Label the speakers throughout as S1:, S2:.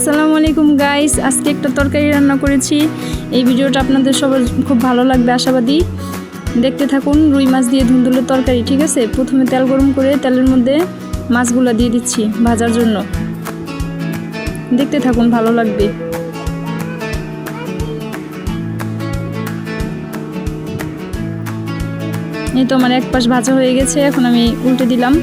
S1: আসসালামু আলাইকুম গাইস, আজকে একটা তরকারি রান্না করেছি। এই ভিডিওটা আপনাদের সবার খুব ভালো লাগবে আশাবাদী। দেখতে থাকুন। রুই মাছ দিয়ে ধুন্দুলের তরকারি। ঠিক আছে, প্রথমে তেল গরম করে তেলের মধ্যে মাছগুলো দিয়ে দিচ্ছি ভাজার জন্য। দেখতে থাকুন, ভালো লাগবে। এই তো আমার এক পাশ ভাজা হয়ে গেছে, এখন আমি উল্টে দিলাম।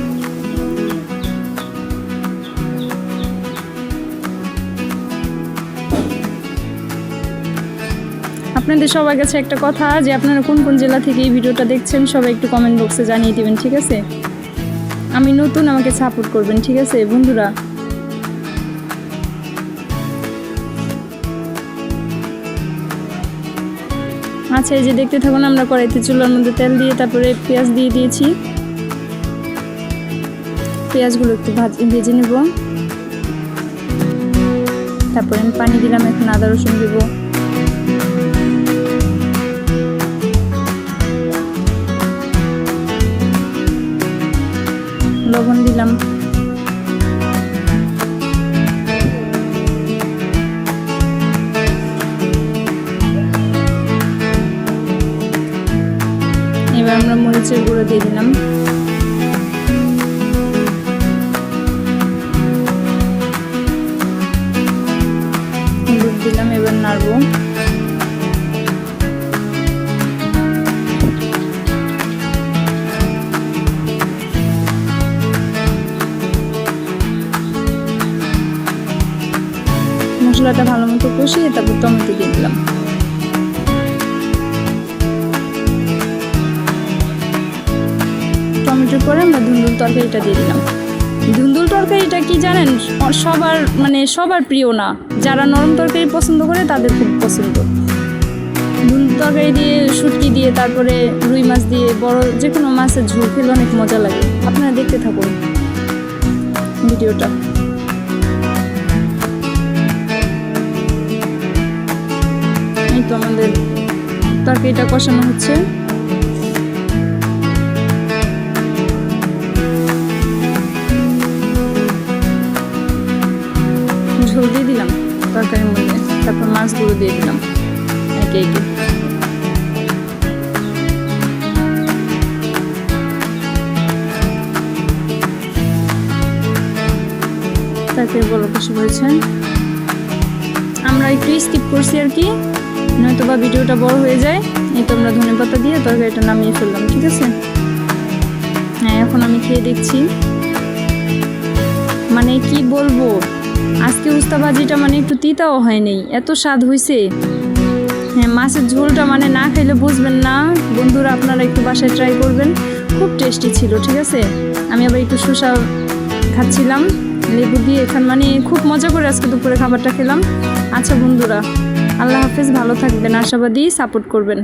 S1: আপনাদের সবার কাছে একটা কথা, যে আপনারা কোন কোন জেলা থেকে এই ভিডিওটা দেখছেন সবাই একটু কমেন্ট বক্সে জানিয়ে দিবেন। ঠিক আছে, আমি নতুন, আমাকে সাপোর্ট করবেন। ঠিক আছে বন্ধুরা। আচ্ছা, এই যে দেখতে থাকুন। আমরা কড়াইতে চুলার মধ্যে তেল দিয়ে তারপরে পেঁয়াজ দিয়ে দিয়েছি। পেঁয়াজগুলো একটু ভেজে নেব। তারপরে আমি পানি দিলাম, এখন আদা রসুন দেবো। লবণ দিলাম। এবার আমরা মরিচের গুঁড়ো দিয়ে দিলাম। হলুদ দিলাম। এবার নাড়বো। মশলাটা ভালো মতো কষিয়ে তারপর টমেটো দিয়ে দিলাম। টমেটোর পরে আমরা ধুন্দুল তরকারিটা দিয়ে দিলাম। ধুন্দুল তরকারিটা কি জানেন, সবার প্রিয় না। যারা নরম তরকারি পছন্দ করে তাদের খুব পছন্দ। ধুন্দুল তরকারি দিয়ে, শুটকি দিয়ে, তারপরে রুই মাছ দিয়ে, বড় যে কোনো মাছের ঝোল খেলে অনেক মজা লাগে। আপনারা দেখতে থাকুন ভিডিওটা। এই তো আমাদের তরকারিটা কষানো হচ্ছে। ঝোল দিয়ে দিলাম তরকারির মধ্যে, তারপর মাছগুলো দিয়ে দিলাম একে একে। তারপরে বড় কষে হয়েছে। আমরা একটু স্কিপ করছি আর কি, নয়তো বা ভিডিওটা বড় হয়ে যায়। এই তো আমরা ধনেপাতা দিয়ে তরকারিটা নামিয়ে ফেললাম। ঠিক আছে, হ্যাঁ এখন আমি খেয়ে দেখছি। মানে কি বলবো, আজকে উস্তা ভাজিটা একটু তিতাও হয়নি, এত স্বাদ হয়েছে। হ্যাঁ, মাছের ঝোলটা না খাইলে বুঝবেন না বন্ধুরা। আপনারা একটু বাসায় ট্রাই করবেন, খুব টেস্টি ছিল। ঠিক আছে, আমি আবার একটু শসা খাচ্ছিলাম লেবু দিয়ে। এখানে খুব মজা করে আজকে দুপুরে খাবারটা খেলাম। আচ্ছা বন্ধুরা, আল্লাহ হাফেজ, ভালো থাকবেন, আশাবাদী, সাপোর্ট করবেন।